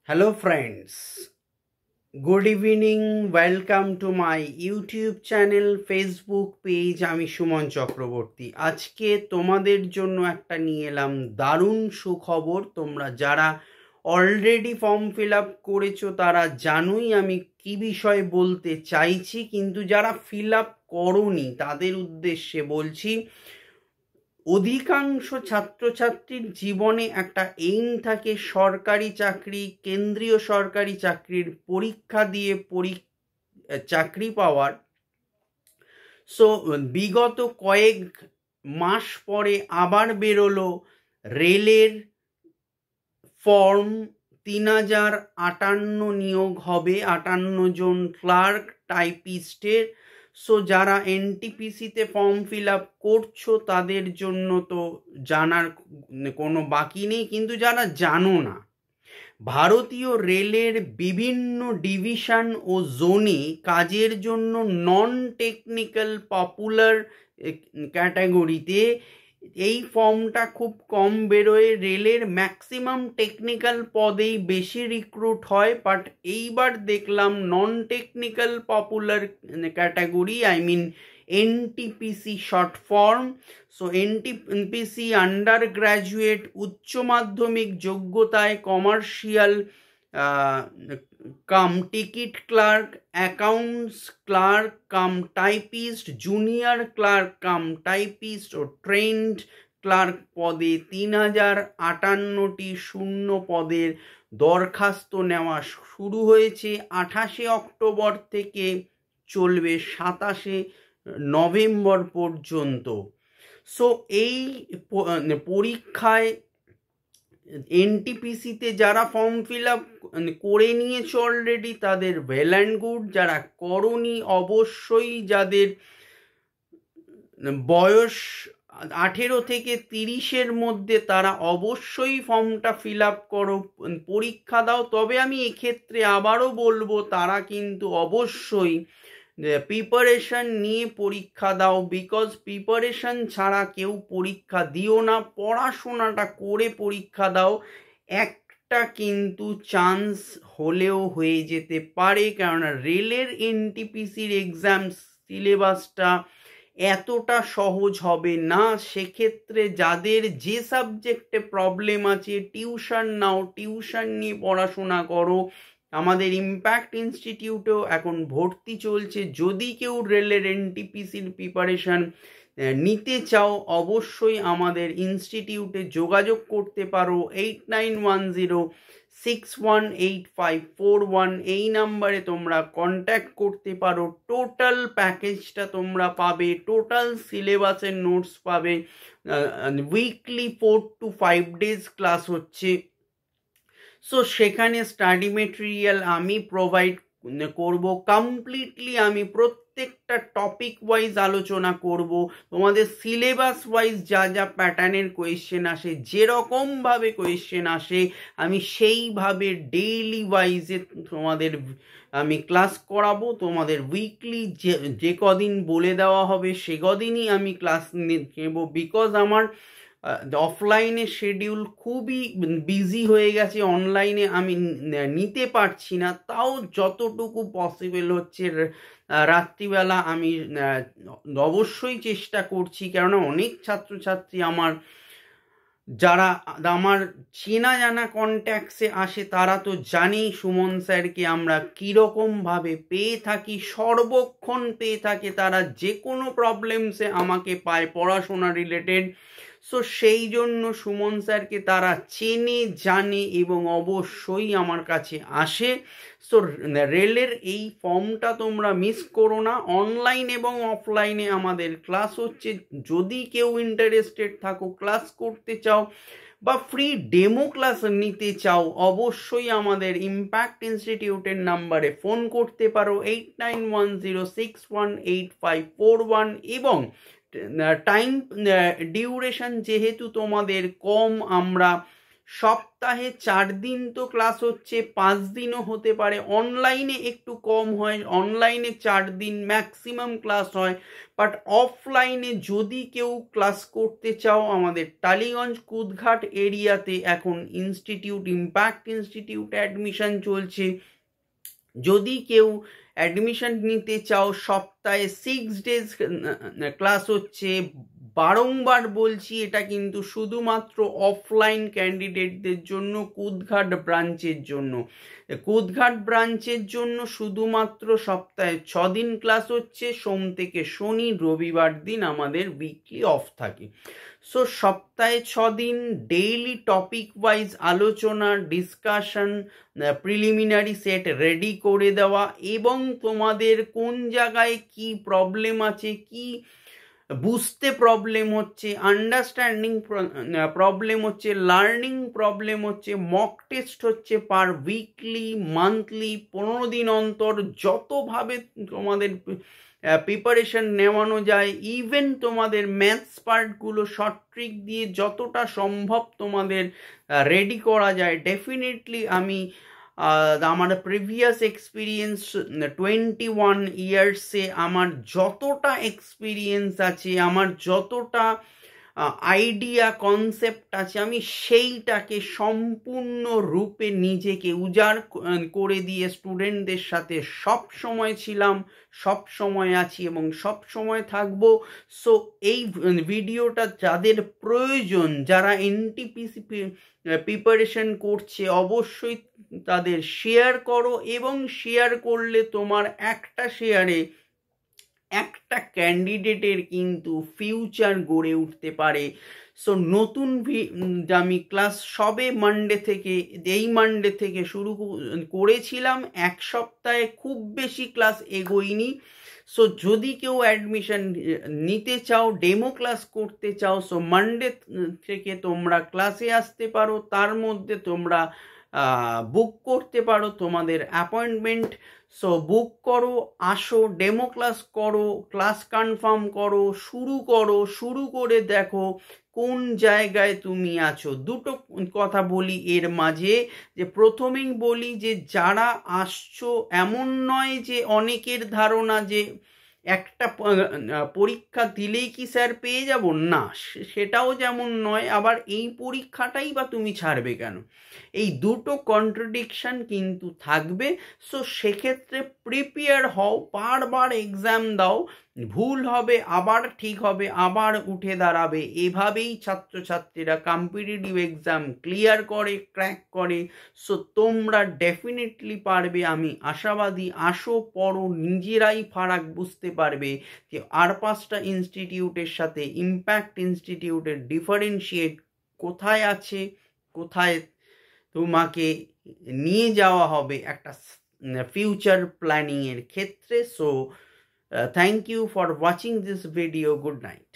Hello friends, good evening, welcome to my YouTube channel, Facebook page, আমি সুমন চক্রবর্তী। আজকে তোমাদের জন্য একটা নিয়ে এলাম দারুণ সুখবর। তোমরা যারা অলরেডি ফর্ম ফিল আপ করেছো তারা জানোই আমি কি বিষয় বলতে চাইছি, কিন্তু যারা ফিল আপ করোনি তাদের উদ্দেশ্যে বলছি। অধিকাংশ ছাত্রছাত্রীর জীবনে একটা এইম থাকে সরকারি চাকরি, কেন্দ্রীয় সরকারি চাকরির পরীক্ষা দিয়ে চাকরি পাওয়ার। সো বিগত কয়েক মাস পরে আবার বেরোলো রেলের ফর্ম। 3058 নিয়োগ হবে, 58 জন ক্লার্ক টাইপিস্টের। সো যারা এনটিপিসিতে ফর্ম ফিল আপ করছো তাদের জন্য তো জানার কোনো বাকি নেই, কিন্তু যারা জানো না, ভারতীয় রেলের বিভিন্ন ডিভিশন ও জোনে কাজের জন্য নন টেকনিক্যাল পপুলার ক্যাটাগরিতে এই ফর্মটা খুব কম বেরোয়। রেলের ম্যাক্সিমাম টেকনিক্যাল পদেই বেশি রিক্রুট হয়, বাট এইবার দেখলাম non technical popular category, I mean NTPC short form. So NTPC under graduate, উচ্চ মাধ্যমিক যোগ্যতায় commercial cum ticket clerk, accounts clerk cum typist, junior clerk cum typist ও ট্রেন্ড ক্লার্ক পদে 3058টি শূন্য পদের দরখাস্ত নেওয়া শুরু হয়েছে। 28 অক্টোবর থেকে চলবে 27 নভেম্বর পর্যন্ত। সো এই পরীক্ষায় এনটিপিসিতে যারা ফর্ম ফিল আপ করে নিয়েছে অলরেডি তাদের ওয়েল অ্যান্ড গুড। যারা করনি, অবশ্যই যাদের বয়স 18 থেকে 30-এর মধ্যে তারা অবশ্যই ফর্মটা ফিল আপ করো, পরীক্ষা দাও। তবে আমি এক্ষেত্রে আবারও বলবো তারা কিন্তু অবশ্যই প্রিপারেশন নিয়ে পরীক্ষা দাও, বিকজ প্রিপারেশন ছাড়া কেউ পরীক্ষা দিও না। পড়াশোনাটা করে পরীক্ষা দাও, একটা কিন্তু চান্স হলেও হয়ে যেতে পারে। কারণ রেলের এনটিপিসির এক্সাম সিলেবাসটা এতটা সহজ হবে না। সেক্ষেত্রে যাদের যে সাবজেক্টে প্রবলেম আছে টিউশন নাও, টিউশন নিয়ে পড়াশোনা করো। আমাদের ইম্প্যাক্ট ইনস্টিটিউটেও এখন ভর্তি চলছে। যদি কেউ রেলের এনটিপিসির প্রিপারেশন নিতে চাও অবশ্যই আমাদের ইনস্টিটিউটে যোগাযোগ করতে পারো। 8910618541 এই নাম্বারে তোমরা কন্ট্যাক্ট করতে পারো। টোটাল প্যাকেজটা তোমরা পাবে, টোটাল সিলেবাসের নোটস পাবে, উইকলি 4 to 5 days ক্লাস হচ্ছে। সো সেখানে স্টাডি মেটেরিয়াল আমি প্রোভাইড করব কমপ্লিটলি। আমি প্রত্যেকটা টপিক ওয়াইজ আলোচনা করব। তোমাদের সিলেবাস ওয়াইজ যা যা প্যাটার্নের কোয়েশ্চেন আসে, যেরকমভাবে কোয়েশ্চেন আসে আমি সেইভাবে ডেইলি ওয়াইজে তোমাদের আমি ক্লাস করাবো। তোমাদের উইকলি যে কদিন বলে দেওয়া হবে সে কদিনই আমি ক্লাস নেব, বিকজ আমার অফলাইনে শিডিউল খুবই বিজি হয়ে গেছে, অনলাইনে আমি নিতে পারছি না। তাও যতটুকু পসিবল হচ্ছে রাত্রিবেলা আমি অবশ্যই চেষ্টা করছি, কেননা অনেক ছাত্রছাত্রী আমার যারা আমার চেনা জানা কন্ট্যাক্টসে আসে তারা তো জানেই সুমন স্যারকে আমরা কীরকমভাবে পেয়ে থাকি, সর্বক্ষণ পেয়ে থাকে। তারা যে কোনো প্রবলেমসে আমাকে পায় পড়াশোনা রিলেটেড। সো সেই জন্য সুমন স্যারকে তারা চেনে জানে এবং অবশ্যই আমার কাছে আসে। সো রেলের এই ফর্মটা তোমরা মিস করো না। অনলাইন এবং অফলাইনে আমাদের ক্লাস হচ্ছে। যদি কেউ ইন্টারেস্টেড থাকো, ক্লাস করতে চাও বা ফ্রি ডেমো ক্লাস নিতে চাও, অবশ্যই আমাদের ইম্প্যাক্ট ইনস্টিটিউটের নাম্বারে ফোন করতে পারো 8910618541। এবং টাইম ডিউরেশন যেহেতু তোমাদের কম, আমরা সপ্তাহে 4 দিন তো ক্লাস হচ্ছে, 5 দিনও হতে পারে, অনলাইনে একটু কম হয়, অনলাইনে 4 দিন ম্যাক্সিমাম ক্লাস হয়। বাট অফলাইনে যদি কেউ ক্লাস করতে চাও, আমাদের টালিগঞ্জ কুদঘাট এরিয়াতে এখন ইনস্টিটিউট, ইম্প্যাক্ট ইনস্টিটিউটে অ্যাডমিশন চলছে। যদি কেউ অ্যাডমিশন নিতে চাও, সপ্তাহে 6 ডেজ ক্লাস হচ্ছে। বারংবার বলছি, এটা কিন্তু শুধুমাত্র অফলাইন ক্যান্ডিডেটদের জন্য, কুদঘাট ব্রাঞ্চের জন্য। কুদঘাট ব্রাঞ্চের জন্য শুধুমাত্র সপ্তাহে 6 দিন ক্লাস হচ্ছে, সোম থেকে শনি, রবিবার দিন আমাদের উইকলি অফ থাকে। সো সপ্তাহে 6 দিন ডেইলি টপিক ওয়াইজ আলোচনা, ডিসকাশন, প্রিলিমিনারি সেট রেডি করে দেওয়া, এবং তোমাদের কোন জায়গায় কি প্রবলেম আছে, কি বুঝতে প্রবলেম হচ্ছে, আন্ডারস্ট্যান্ডিং প্রবলেম হচ্ছে, লার্নিং প্রবলেম হচ্ছে, মক টেস্ট হচ্ছে পার উইকলি, মান্থলি, 15 দিন অন্তর, যতভাবে তোমাদের প্রিপারেশন নেওয়ানো যায়। ইভেন তোমাদের ম্যাথস পার্টগুলো শর্ট ট্রিক দিয়ে যতটা সম্ভব তোমাদের রেডি করা যায়। ডেফিনেটলি আমি আমার প্রিভিয়াস এক্সপিরিয়েন্স 21 ইয়ার্সে আমার যতটা এক্সপিরিয়েন্স আছে, আমার যতটা আইডিয়া কনসেপ্ট আছে, আমি সেইটাকে সম্পূর্ণরূপে নিজেকে উজাড় করে দিয়ে স্টুডেন্টদের সাথে সব সময় ছিলাম, সব সময় আছি এবং সব সময় থাকবো। সো এই ভিডিওটা যাদের প্রয়োজন, যারা এনটিপিসি প্রিপারেশন করছে, অবশ্যই তাদের শেয়ার করো, এবং শেয়ার করলে তোমার একটা শেয়ারে একটা ক্যান্ডিডেটের কিন্তু ফিউচার গড়ে উঠতে পারে। সো নতুন আমি ক্লাস সবে এই মানডে থেকে শুরু করেছিলাম, এক সপ্তাহে খুব বেশি ক্লাস এগোয়নি। সো যদি কেউ অ্যাডমিশন নিতে চাও, ডেমো ক্লাস করতে চাও, সো মানডে থেকে তোমরা ক্লাসে আসতে পারো। তার মধ্যে তোমরা বুক করতে পারো তোমাদের অ্যাপয়েন্টমেন্ট। সো বুক করো, আসো, ডেমো ক্লাস করো, ক্লাস কনফার্ম করো, শুরু করে দেখো কোন জায়গায় তুমি আছো। দুটো কথা বলি এর মাঝে, যে প্রথমেই বলি যে যারা আসছো, এমন নয় যে অনেকের ধারণা যে একটা পরীক্ষা দিলেই কি স্যার পেয়ে যাব, না, সেটাও যেমন নয়, আবার এই পরীক্ষাটাই বা তুমি ছাড়বে কেন, এই দুটো কন্ট্রাডিকশন কিন্তু থাকবে। সো সেক্ষেত্রে প্রিপেয়ার হও, বারবার এক্সাম দাও, ভুল হবে আবার ঠিক হবে, আবার উঠে দাঁড়াবে, এভাবেই ছাত্রছাত্রীরা কম্পিটিটিভ এক্সাম ক্লিয়ার করে, ক্র্যাক করে। সো তোমরা ডেফিনেটলি পারবে, আমি আশাবাদী। আসো, পড়ো, নিজেরাই ফারাক বুঝতে পারবে যে আর 5টা ইনস্টিটিউটের সাথে ইম্প্যাক্ট ইনস্টিটিউটের ডিফারেন্সিয়েট কোথায় আছে, কোথায় তোমাকে নিয়ে যাওয়া হবে একটা ফিউচার প্ল্যানিংয়ের ক্ষেত্রে। So thank you for watching this video. Good night.